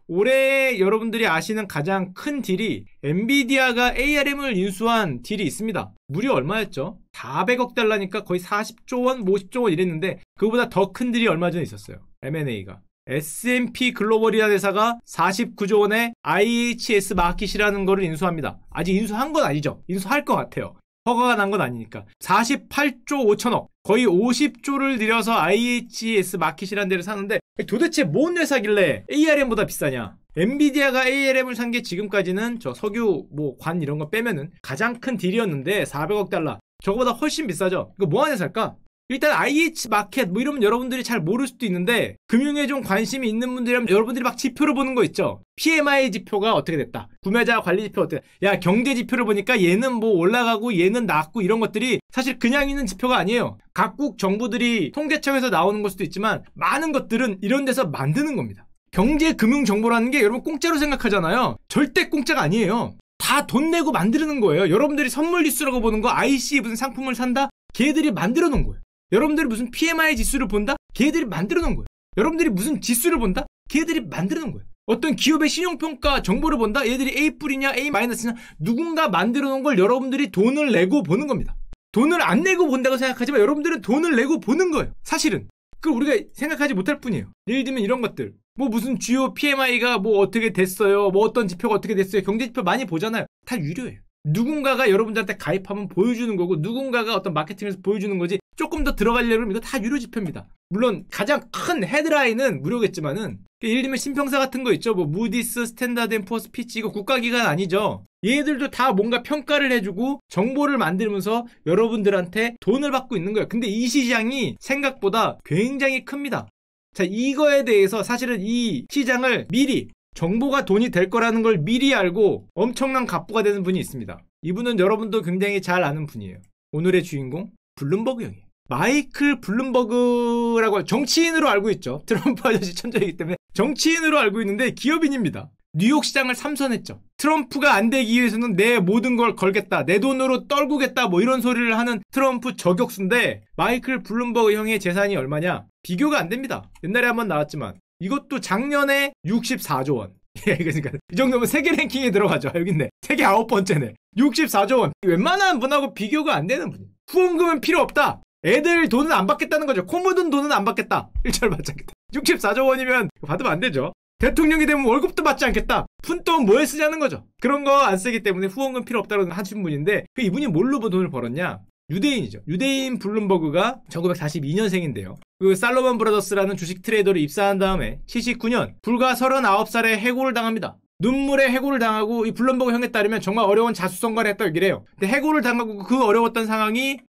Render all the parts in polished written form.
올해 여러분들이 아시는 가장 큰 딜이 엔비디아가 ARM을 인수한 딜이 있습니다. 무려 얼마였죠? 400억 달러니까 거의 40조 원, 50조 원 이랬는데 그거보다 더 큰 딜이 얼마 전에 있었어요. M&A가. S&P 글로벌이라는 회사가 49조 원의 IHS 마켓이라는 거를 인수합니다. 아직 인수한 건 아니죠. 인수할 것 같아요. 허가가 난 건 아니니까. 48조 5천억, 거의 50조를 들여서 IHS 마켓이라는 데를 사는데 도대체 뭔 회사길래 ARM보다 비싸냐? 엔비디아가 ARM을 산 게 지금까지는 저 석유 관 이런 거 빼면은 가장 큰 딜이었는데 400억 달러. 저거보다 훨씬 비싸죠. 이거 뭐 하는 살까? 일단 IH 마켓 이러면 여러분들이 잘 모를 수도 있는데 금융에 좀 관심이 있는 분들이라면 여러분들이 막 지표를 보는 거 있죠. PMI 지표가 어떻게 됐다. 구매자 관리 지표 어떻게 됐다. 야, 경제 지표를 보니까 얘는 올라가고 얘는 낮고 이런 것들이 사실 그냥 있는 지표가 아니에요. 각국 정부들이 통계청에서 나오는 걸 수도 있지만 많은 것들은 이런 데서 만드는 겁니다. 경제 금융 정보라는 게 여러분 공짜로 생각하잖아요. 절대 공짜가 아니에요. 다 돈 내고 만드는 거예요. 여러분들이 선물 리스트라고 보는 거, IC 무슨 상품을 산다? 걔들이 만들어 놓은 거예요. 여러분들이 무슨 PMI 지수를 본다? 걔들이 만들어 놓은 거예요. 여러분들이 무슨 지수를 본다? 걔들이 만들어 놓은 거예요. 어떤 기업의 신용평가 정보를 본다? 얘들이 A+냐 A-냐 누군가 만들어 놓은 걸 여러분들이 돈을 내고 보는 겁니다. 돈을 안 내고 본다고 생각하지만 여러분들은 돈을 내고 보는 거예요. 사실은. 그걸 우리가 생각하지 못할 뿐이에요. 예를 들면 이런 것들. 무슨 주요 PMI가 어떻게 됐어요. 어떤 지표가 어떻게 됐어요. 경제 지표 많이 보잖아요. 다 유료예요. 누군가가 여러분들한테 가입하면 보여주는 거고 누군가가 어떤 마케팅에서 보여주는 거지 조금 더 들어가려면 이거 다 유료 지표입니다. 물론 가장 큰 헤드라인은 무료겠지만은 예를 들면 신평사 같은 거 있죠. 무디스, 스탠다드 앤 푸어스, 피치 이거 국가기관 아니죠. 얘들도 다 뭔가 평가를 해주고 정보를 만들면서 여러분들한테 돈을 받고 있는 거예요. 근데 이 시장이 생각보다 굉장히 큽니다. 자, 이거에 대해서 사실은 이 시장을 미리 정보가 돈이 될 거라는 걸 미리 알고 엄청난 갑부가 되는 분이 있습니다. 이분은 여러분도 굉장히 잘 아는 분이에요. 오늘의 주인공 블룸버그 형이에요. 마이클 블룸버그라고 정치인으로 알고 있죠. 트럼프 아저씨 천재이기 때문에 정치인으로 알고 있는데 기업인입니다. 뉴욕 시장을 3선했죠. 트럼프가 안 되기 위해서는 내 모든 걸 걸겠다. 내 돈으로 떨구겠다. 이런 소리를 하는 트럼프 저격수인데 마이클 블룸버그 형의 재산이 얼마냐? 비교가 안 됩니다. 옛날에 한번 나왔지만 이것도 작년에 64조 원. 그러니까 이 정도면 세계 랭킹에 들어가죠. 여기 있네. 세계 9번째네. 64조 원. 웬만한 분하고 비교가 안 되는 분이에요. 후원금은 필요 없다. 애들 돈은 안 받겠다는 거죠. 코 묻은 돈은 안 받겠다. 일절 받지 않겠다. 64조 원이면 받으면 안 되죠. 대통령이 되면 월급도 받지 않겠다. 푼돈 뭐에 쓰냐는 거죠. 그런 거 안 쓰기 때문에 후원금 필요 없다고 하신 분인데 이분이 뭘로 돈을 벌었냐? 유대인이죠. 유대인 블룸버그가 1942년생인데요. 그 살로몬 브라더스라는 주식 트레이더로 입사한 다음에 79년 불과 39살에 해고를 당합니다. 눈물에 해고를 당하고 이 블룸버그 형에 따르면 정말 어려운 자수성가를 했다고 얘기를 해요. 근데 해고를 당하고 그 어려웠던 상황이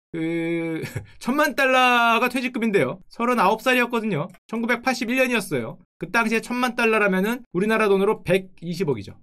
$10,000가 퇴직금인데요. 39살이었거든요. 1981년이었어요. 그 당시에 $10,000라면은 우리나라 돈으로 120억이죠.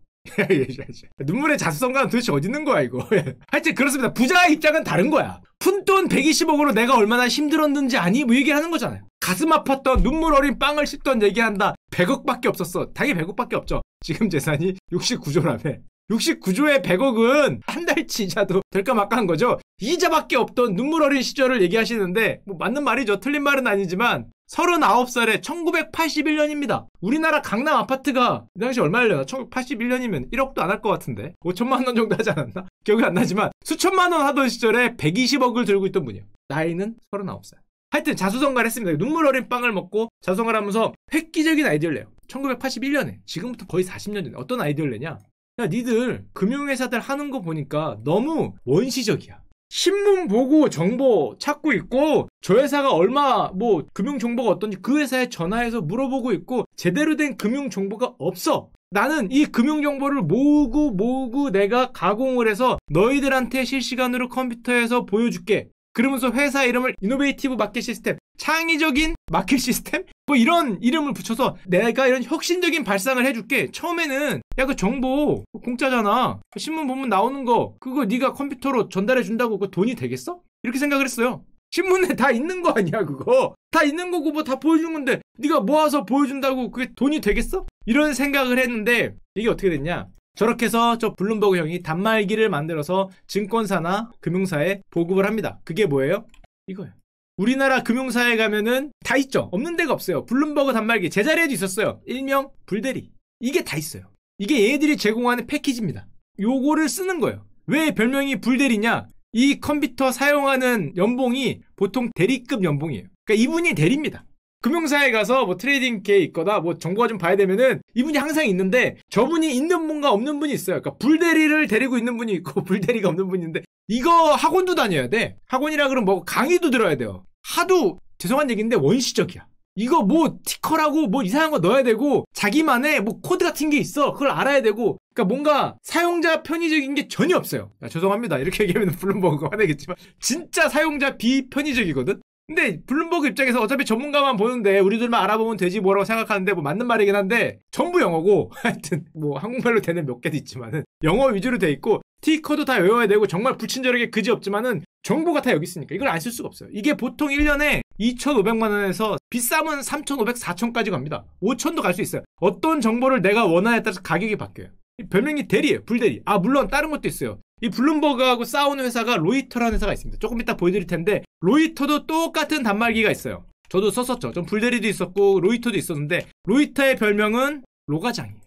눈물의 자수성가는 도대체 어디 있는 거야 이거. 하여튼 그렇습니다. 부자의 입장은 다른 거야. 푼돈 120억으로 내가 얼마나 힘들었는지 아니? 얘기를 하는 거잖아요. 가슴 아팠던 눈물 어린 빵을 씹던 얘기한다. 100억밖에 없었어. 당연히 100억밖에 없죠. 지금 재산이 69조라며. 69조에 100억은 한 달치 이자도 될까 말까 한 거죠. 이자밖에 없던 눈물 어린 시절을 얘기하시는데 맞는 말이죠. 틀린 말은 아니지만 39살에 1981년입니다. 우리나라 강남 아파트가 이 당시 얼마려나? 1981년이면 1억도 안 할 것 같은데 5천만 원 정도 하지 않았나? 기억이 안 나지만 수천만 원 하던 시절에 120억을 들고 있던 분이에요. 나이는 39살. 하여튼 자수성가를 했습니다. 눈물 어린 빵을 먹고 자수성가를 하면서 획기적인 아이디어를 내요. 1981년에 지금부터 거의 40년 전에 어떤 아이디어를 내냐? 야, 니들 금융회사들 하는 거 보니까 너무 원시적이야. 신문 보고 정보 찾고 있고 저 회사가 얼마 금융 정보가 어떤지 그 회사에 전화해서 물어보고 있고 제대로 된 금융 정보가 없어. 나는 이 금융 정보를 모으고 내가 가공을 해서 너희들한테 실시간으로 컴퓨터에서 보여줄게. 그러면서 회사 이름을 이노베이티브 마켓 시스템, 창의적인 마켓 시스템? 이런 이름을 붙여서 내가 이런 혁신적인 발상을 해줄게. 처음에는 야, 그 정보 공짜잖아. 신문 보면 나오는 거 그거 네가 컴퓨터로 전달해 준다고 그거 돈이 되겠어? 이렇게 생각을 했어요. 신문에 다 있는 거 아니야 그거. 다 있는 거고 다 보여준 건데 네가 모아서 보여준다고 그게 돈이 되겠어? 이런 생각을 했는데 이게 어떻게 됐냐? 저렇게 해서 저 블룸버그 형이 단말기를 만들어서 증권사나 금융사에 보급을 합니다. 그게 뭐예요? 이거예요. 우리나라 금융사에 가면은 다 있죠. 없는 데가 없어요. 블룸버그 단말기 제자리에도 있었어요. 일명 불대리. 이게 다 있어요. 이게 얘들이 제공하는 패키지입니다. 요거를 쓰는 거예요. 왜 별명이 불대리냐? 이 컴퓨터 사용하는 연봉이 보통 대리급 연봉이에요. 그러니까 이분이 대리입니다. 금융사에 가서 뭐 트레이딩기에 있거나 뭐 정보가 좀 봐야 되면은 이분이 항상 있는데 저분이 있는 분과 없는 분이 있어요. 그러니까 불대리를 데리고 있는 분이 있고 불대리가 없는 분이 있는데 이거 학원도 다녀야 돼. 학원이라 그러면 뭐 강의도 들어야 돼요. 하도 죄송한 얘기인데 원시적이야. 이거 뭐 티커라고 뭐 이상한 거 넣어야 되고 자기만의 뭐 코드 같은 게 있어. 그걸 알아야 되고 그러니까 뭔가 사용자 편의적인 게 전혀 없어요. 야, 죄송합니다. 이렇게 얘기하면 블룸버그가 화내겠지만 진짜 사용자 비편의적이거든. 근데 블룸버그 입장에서 어차피 전문가만 보는데 우리들만 알아보면 되지 뭐라고 생각하는데 뭐 맞는 말이긴 한데 전부 영어고 하여튼 뭐 한국말로 되는 몇 개도 있지만은 영어 위주로 돼 있고 티커도 다 외워야 되고 정말 불친절하게 그지 없지만은 정보가 다 여기 있으니까 이걸 안 쓸 수가 없어요. 이게 보통 1년에 2,500만 원에서 비싸면 3,500, 4,000까지 갑니다. 5,000도 갈 수 있어요. 어떤 정보를 내가 원하냐에 따라서 가격이 바뀌어요. 별명이 대리예요. 불대리. 아 물론 다른 것도 있어요. 이 블룸버그하고 싸우는 회사가 로이터라는 회사가 있습니다. 조금 이따 보여드릴 텐데 로이터도 똑같은 단말기가 있어요. 저도 썼었죠. 좀 불대리도 있었고 로이터도 있었는데 로이터의 별명은 로과장이에요.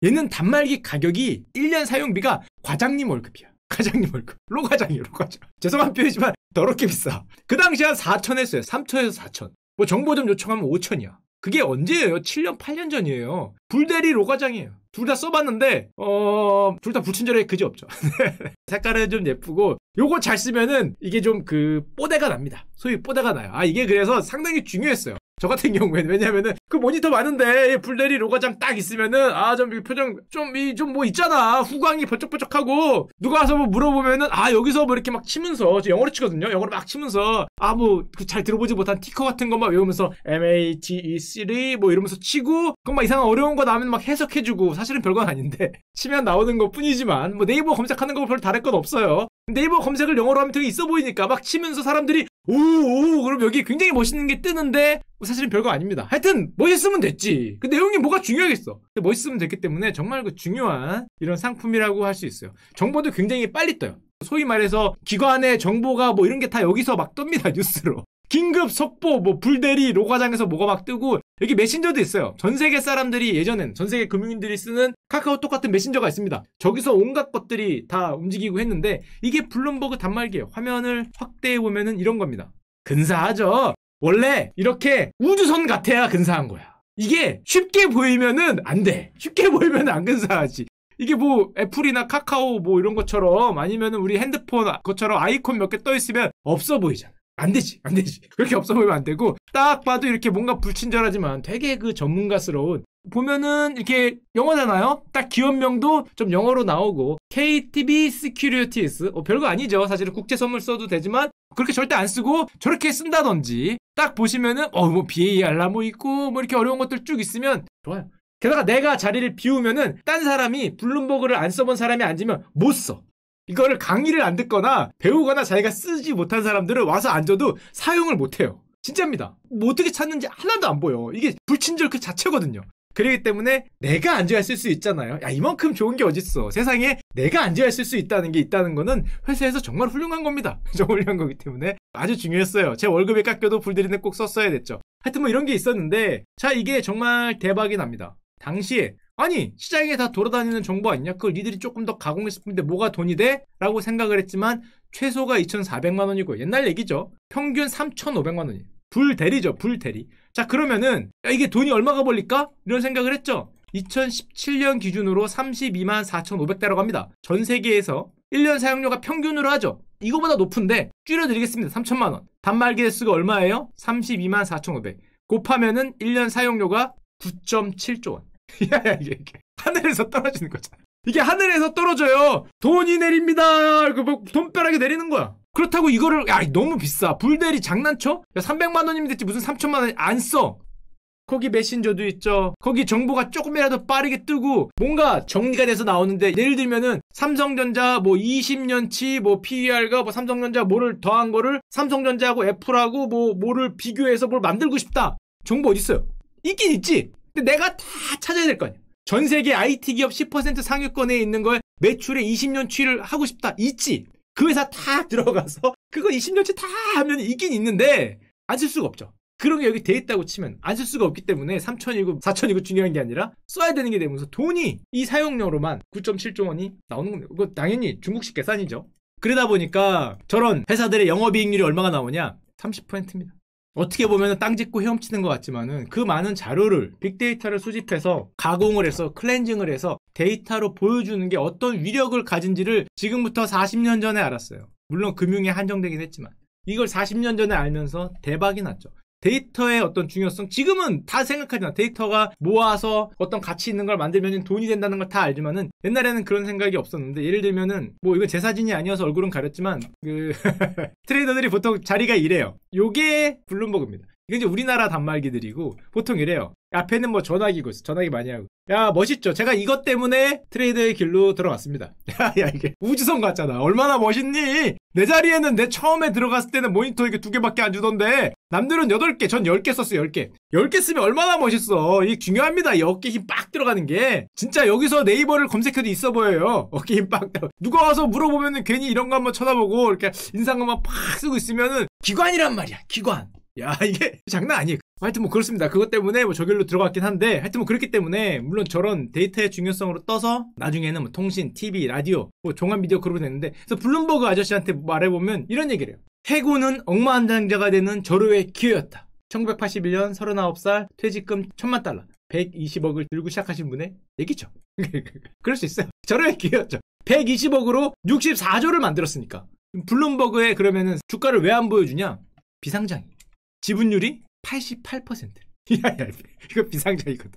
얘는 단말기 가격이 1년 사용비가 과장님 월급이야. 과장님 월급. 로과장이에요. 로과장. 죄송한 표현이지만 더럽게 비싸. 그 당시 한 4,000 했어요. 3,000에서 4,000. 뭐 정보 좀 요청하면 5,000이야. 그게 언제예요? 7년, 8년 전이에요. 불대리 로과장이에요. 둘 다 써봤는데 둘 다 불친절하게 그지 없죠. 색깔은 좀 예쁘고 요거 잘 쓰면은 이게 좀 그 뽀대가 납니다. 소위 뽀대가 나요. 아 이게 그래서 상당히 중요했어요. 저 같은 경우에는 왜냐면은 그 모니터 많은데 불대리 로과장 딱 있으면은 아 좀 표정 좀 뭐 있잖아. 후광이 번쩍번쩍하고 누가 와서 뭐 물어보면은 아 여기서 뭐 이렇게 막 치면서 저 영어로 치거든요. 영어로 막 치면서 아 뭐 잘 들어보지 못한 티커 같은 것만 외우면서 MHE3 뭐 이러면서 치고 그건 막 이상한 어려운 거 나오면 막 해석해주고 사실은 별건 아닌데 치면 나오는 것 뿐이지만 뭐 네이버 검색하는 거 별로 다를 건 없어요. 네이버 검색을 영어로 하면 되게 있어 보이니까 막 치면서 사람들이 오오 그럼 여기 굉장히 멋있는 게 뜨는데 뭐 사실은 별거 아닙니다. 하여튼 멋있으면 됐지. 그 내용이 뭐가 중요하겠어. 근데 멋있으면 됐기 때문에 정말 그 중요한 이런 상품이라고 할 수 있어요. 정보도 굉장히 빨리 떠요. 소위 말해서 기관의 정보가 뭐 이런 게 다 여기서 막 뜹니다. 뉴스로. 긴급 속보 뭐 불대리 로과장에서 뭐가 막 뜨고 여기 메신저도 있어요. 전 세계 사람들이 예전엔 전 세계 금융인들이 쓰는 카카오톡 같은 메신저가 있습니다. 저기서 온갖 것들이 다 움직이고 했는데 이게 블룸버그 단말기예요. 화면을 확대해 보면은 이런 겁니다. 근사하죠. 원래 이렇게 우주선 같아야 근사한 거야. 이게 쉽게 보이면은 안 돼. 쉽게 보이면은 안 근사하지. 이게 뭐 애플이나 카카오 뭐 이런 것처럼 아니면은 우리 핸드폰 것처럼 아이콘 몇 개 떠 있으면 없어 보이잖아. 안 되지. 그렇게 없어 보이면 안 되고 딱 봐도 이렇게 뭔가 불친절하지만 되게 그 전문가스러운 보면은 이렇게 영어잖아요. 딱 기업명도 좀 영어로 나오고 KTB Securities 별거 아니죠. 사실은 국제 선물 써도 되지만 그렇게 절대 안 쓰고 저렇게 쓴다든지 딱 보시면은 뭐 BAR 뭐 있고 뭐 이렇게 어려운 것들 쭉 있으면 좋아요. 게다가 내가 자리를 비우면은 딴 사람이 블룸버그를 안 써본 사람이 앉으면 못 써. 이거를 강의를 안 듣거나 배우거나 자기가 쓰지 못한 사람들은 와서 앉아도 사용을 못해요. 진짜입니다. 뭐 어떻게 찾는지 하나도 안 보여. 이게 불친절 그 자체거든요. 그렇기 때문에 내가 앉아야 쓸 수 있잖아요. 야 이만큼 좋은 게 어딨어. 세상에 내가 앉아야 쓸 수 있다는 게 있다는 거는 회사에서 정말 훌륭한 겁니다. 정말 훌륭한 거기 때문에 아주 중요했어요. 제 월급에 깎여도 불대리는 꼭 썼어야 됐죠. 하여튼 뭐 이런 게 있었는데 자 이게 정말 대박이 납니다. 당시에 아니 시장에 다 돌아다니는 정보 아니냐? 그걸 니들이 조금 더 가공했을 뿐인데 뭐가 돈이 돼? 라고 생각을 했지만 최소가 2,400만 원이고 옛날 얘기죠. 평균 3,500만 원이에요. 불대리죠. 불대리. 자 그러면은 야, 이게 돈이 얼마가 벌릴까? 이런 생각을 했죠. 2017년 기준으로 32만 4,500대라고 합니다. 전 세계에서 1년 사용료가 평균으로 하죠. 이거보다 높은데 줄여드리겠습니다. 3,000만 원. 단말기 대수가 얼마예요? 32만 4,500. 곱하면은 1년 사용료가 9.7조 원. 야, 이게 하늘에서 떨어지는 거잖아. 이게 하늘에서 떨어져요. 돈이 내립니다. 뭐 돈벼락이 내리는 거야. 그렇다고 이거를 야 너무 비싸. 불대리 장난쳐? 야 300만 원이면 됐지 무슨 3천만 원이 안 써. 거기 메신저도 있죠. 거기 정보가 조금이라도 빠르게 뜨고 뭔가 정리가 돼서 나오는데 예를 들면은 삼성전자 뭐 20년치 뭐 PER가 뭐 삼성전자 뭐를 더한 거를 삼성전자하고 애플하고 뭐를 비교해서 뭘 만들고 싶다. 정보 어디 있어요? 있긴 있지. 근데 내가 다 찾아야 될 거 아니야. 전 세계 IT 기업 10% 상위권에 있는 걸 매출의 20년치를 하고 싶다. 있지. 그 회사 다 들어가서 그거 20년치 다 하면 있긴 있는데 안 쓸 수가 없죠. 그런 게 여기 돼 있다고 치면 안 쓸 수가 없기 때문에 3,000이고 4,000이고 중요한 게 아니라 써야 되는 게 되면서 돈이 이 사용료로만 9.7조 원이 나오는 겁니다. 그거 당연히 중국식 계산이죠. 그러다 보니까 저런 회사들의 영업이익률이 얼마가 나오냐? 30%입니다. 어떻게 보면 땅 짚고 헤엄치는 것 같지만은 그 많은 자료를 빅데이터를 수집해서 가공을 해서 클렌징을 해서 데이터로 보여주는 게 어떤 위력을 가진지를 지금부터 40년 전에 알았어요. 물론 금융에 한정되긴 했지만 이걸 40년 전에 알면서 대박이 났죠. 데이터의 어떤 중요성, 지금은 다 생각하잖아. 데이터가 모아서 어떤 가치 있는 걸 만들면 돈이 된다는 걸 다 알지만은 옛날에는 그런 생각이 없었는데, 예를 들면은 뭐 이건 제 사진이 아니어서 얼굴은 가렸지만 트레이더들이 보통 자리가 이래요. 요게 블룸버그입니다. 이게 이제 우리나라 단말기들이고 보통 이래요. 앞에는 뭐 전화기고 있어. 전화기 많이 하고. 야, 멋있죠? 제가 이것 때문에 트레이더의 길로 들어왔습니다. 야, 이게 우주선 같잖아. 얼마나 멋있니? 내 자리에는 내 처음에 들어갔을 때는 모니터 이게 2개밖에 안 주던데 남들은 8개, 전 10개 썼어요. 10개. 10개 쓰면 얼마나 멋있어. 이게 중요합니다. 이 어깨 힘 빡 들어가는 게. 진짜 여기서 네이버를 검색해도 있어 보여요. 어깨 힘 빡 들어. 누가 와서 물어보면은 괜히 이런 거 한번 쳐다보고 이렇게 인상만 팍 쓰고 있으면은 기관이란 말이야. 기관. 야, 이게 장난 아니에요. 하여튼 뭐 그렇습니다. 그것 때문에 뭐 저길로 들어갔긴 한데, 하여튼 뭐 그렇기 때문에 물론 저런 데이터의 중요성으로 떠서 나중에는 뭐 통신, TV, 라디오, 뭐 종합 미디어 그룹이 됐는데, 그래서 블룸버그 아저씨한테 말해보면 이런 얘기를 해요. 해고는 억만장자가 되는 절호의 기회였다. 1981년 39살 퇴직금 1,000만 달러 120억을 들고 시작하신 분의 얘기죠. 그럴 수 있어요. 절호의 기회였죠. 120억으로 64조를 만들었으니까. 블룸버그에 그러면은 주가를 왜 안 보여주냐? 비상장이. 지분율이 88%. 야, 이거 비상장이거든.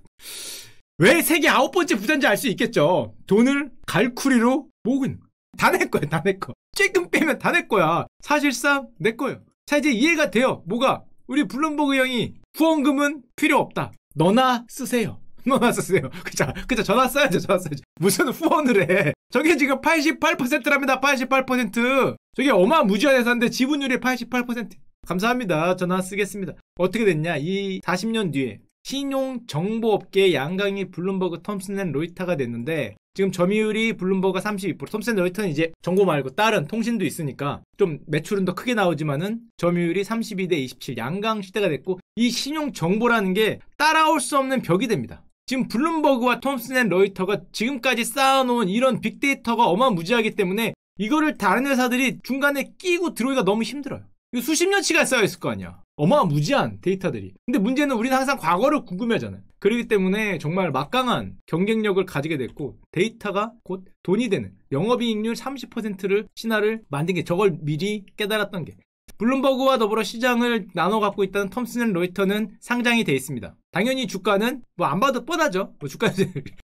왜 세계 9번째 부자인지 알 수 있겠죠. 돈을 갈쿠리로 모으고 있는 거야. 다 내 거야, 다 내 거. 조금 빼면 다 내 거야. 사실상 내 거예요. 자, 이제 이해가 돼요. 뭐가? 우리 블룸버그 형이 후원금은 필요 없다. 너나 쓰세요. 너나 쓰세요. 그죠? 전화 써야죠, 전화 써야죠. 무슨 후원을 해. 저게 지금 88%랍니다, 88%. 저게 어마무지한 회사인데 지분율이 88%. 감사합니다. 전화 쓰겠습니다. 어떻게 됐냐? 이 40년 뒤에 신용정보업계 양강이 블룸버그, 톰슨 앤 로이터가 됐는데, 지금 점유율이 블룸버그가 32%, 톰슨 앤 로이터는 이제 정보 말고 다른 통신도 있으니까 좀 매출은 더 크게 나오지만은 점유율이 32대 27 양강 시대가 됐고, 이 신용정보라는 게 따라올 수 없는 벽이 됩니다. 지금 블룸버그와 톰슨 앤 로이터가 지금까지 쌓아놓은 이런 빅데이터가 어마무지하기 때문에 이거를 다른 회사들이 중간에 끼고 들어오기가 너무 힘들어요. 이거 수십 년치가 쌓여있을 거 아니야. 어마무지한 데이터들이. 근데 문제는 우리는 항상 과거를 궁금해하잖아요. 그렇기 때문에 정말 막강한 경쟁력을 가지게 됐고, 데이터가 곧 돈이 되는 영업이익률 30%를 신화를 만든 게, 저걸 미리 깨달았던 게. 블룸버그와 더불어 시장을 나눠 갖고 있다는 톰슨 앤 로이터는 상장이 돼 있습니다. 당연히 주가는 뭐 안 봐도 뻔하죠. 뭐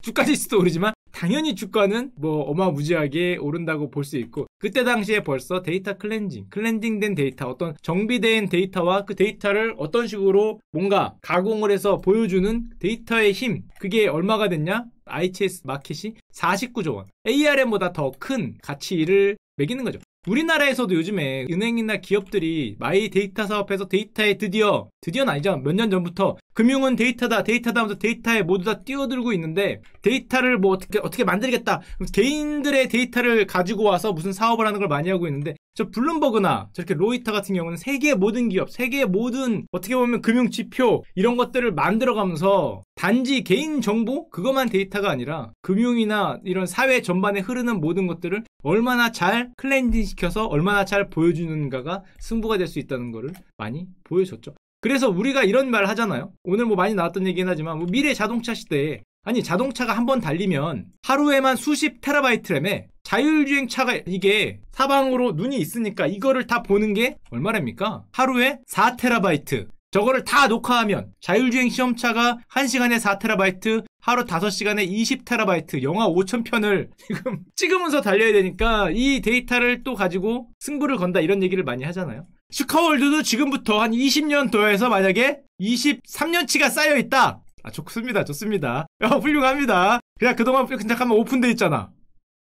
주가지수도 오르지만 당연히 주가는 뭐 어마무지하게 오른다고 볼 수 있고, 그때 당시에 벌써 데이터 클렌징된 데이터, 어떤 정비된 데이터와 그 데이터를 어떤 식으로 뭔가 가공을 해서 보여주는 데이터의 힘, 그게 얼마가 됐냐? IHS 마켓이 49조 원, ARM보다 더 큰 가치를 매기는 거죠. 우리나라에서도 요즘에 은행이나 기업들이 마이 데이터 사업에서 데이터에 드디어는 아니죠. 몇 년 전부터 금융은 데이터다 하면서 데이터에 모두 다 뛰어들고 있는데, 데이터를 뭐 어떻게 만들겠다. 개인들의 데이터를 가지고 와서 무슨 사업을 하는 걸 많이 하고 있는데, 저 블룸버그나 저렇게 로이터 같은 경우는 세계의 모든 기업, 세계의 모든 어떻게 보면 금융 지표 이런 것들을 만들어가면서 단지 개인 정보 그것만 데이터가 아니라 금융이나 이런 사회 전반에 흐르는 모든 것들을 얼마나 잘 클렌징 시켜서 얼마나 잘 보여주는가가 승부가 될 수 있다는 거를 많이 보여줬죠. 그래서 우리가 이런 말 하잖아요. 오늘 뭐 많이 나왔던 얘기긴 하지만, 뭐 미래 자동차 시대에, 아니 자동차가 한번 달리면 하루에만 수십 테라바이트 램에 자율주행차가, 이게 사방으로 눈이 있으니까 이거를 다 보는 게 얼마랍니까? 하루에 4테라바이트. 저거를 다 녹화하면 자율주행 시험차가 1시간에 4테라바이트, 하루 5시간에 20테라바이트, 영화 5,000편을 지금 찍으면서 달려야 되니까 이 데이터를 또 가지고 승부를 건다, 이런 얘기를 많이 하잖아요. 슈카월드도 지금부터 한 20년 도에서 만약에 23년치가 쌓여있다. 좋습니다. 좋습니다. 훌륭합니다. 그냥 그동안 잠깐만 오픈돼 있잖아.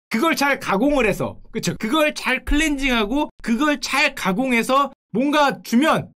그걸 잘 가공을 해서, 그쵸? 그걸 잘 클렌징하고 그걸 잘 가공해서 뭔가 주면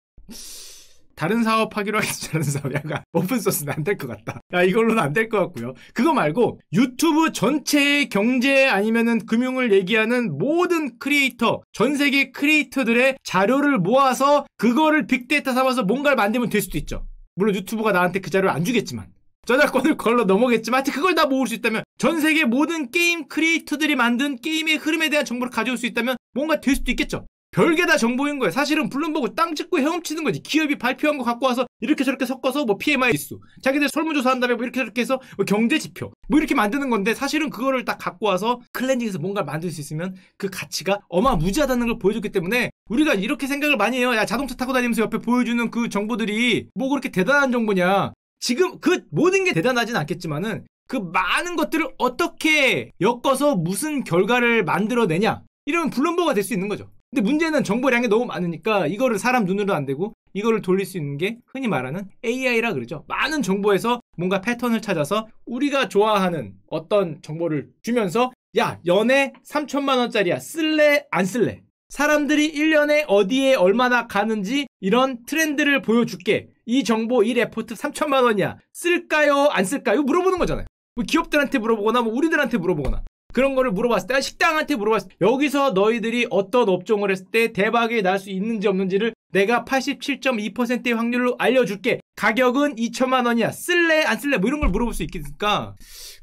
다른 사업 하기로 하겠지. 다른 사업. 약간 오픈소스는 안 될 것 같다. 야, 이걸로는 안 될 것 같고요. 그거 말고 유튜브 전체의 경제 아니면은 금융을 얘기하는 모든 크리에이터, 전 세계 크리에이터들의 자료를 모아서 그거를 빅데이터 삼아서 뭔가를 만들면 될 수도 있죠. 물론 유튜브가 나한테 그 자료를 안 주겠지만, 저작권을 걸러 넘어겠지만, 하여튼 그걸 다 모을 수 있다면, 전 세계 모든 게임 크리에이터들이 만든 게임의 흐름에 대한 정보를 가져올 수 있다면 뭔가 될 수도 있겠죠. 별게 다 정보인 거예요. 사실은 블룸버그 땅 찍고 헤엄치는 거지. 기업이 발표한 거 갖고 와서 이렇게 저렇게 섞어서 뭐 PMI 지수, 자기들 설문조사한 다음에 뭐 이렇게 저렇게 해서 뭐 경제 지표 뭐 이렇게 만드는 건데, 사실은 그거를 딱 갖고 와서 클렌징해서 뭔가를 만들 수 있으면 그 가치가 어마무지하다는 걸 보여줬기 때문에 우리가 이렇게 생각을 많이 해요. 야, 자동차 타고 다니면서 옆에 보여주는 그 정보들이 뭐 그렇게 대단한 정보냐. 지금 그 모든 게 대단하진 않겠지만은 그 많은 것들을 어떻게 엮어서 무슨 결과를 만들어내냐, 이러면 블룸버그가 될 수 있는 거죠. 근데 문제는 정보량이 너무 많으니까 이거를 사람 눈으로 안 되고, 이거를 돌릴 수 있는 게 흔히 말하는 AI라 그러죠. 많은 정보에서 뭔가 패턴을 찾아서 우리가 좋아하는 어떤 정보를 주면서, 야, 연애 3천만 원짜리야, 쓸래 안 쓸래, 사람들이 1년에 어디에 얼마나 가는지 이런 트렌드를 보여줄게, 이 정보, 이 레포트 3천만 원이야, 쓸까요 안 쓸까요 물어보는 거잖아요. 뭐 기업들한테 물어보거나 뭐 우리들한테 물어보거나 그런 거를 물어봤을 때, 식당한테 물어봤을 때, 여기서 너희들이 어떤 업종을 했을 때 대박이 날 수 있는지 없는지를 내가 87.2%의 확률로 알려줄게, 가격은 2천만 원이야, 쓸래 안 쓸래, 뭐 이런 걸 물어볼 수 있으니까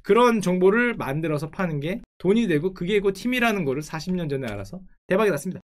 그런 정보를 만들어서 파는 게 돈이 되고, 그게 곧 팀이라는 거를 40년 전에 알아서 대박이 났습니다.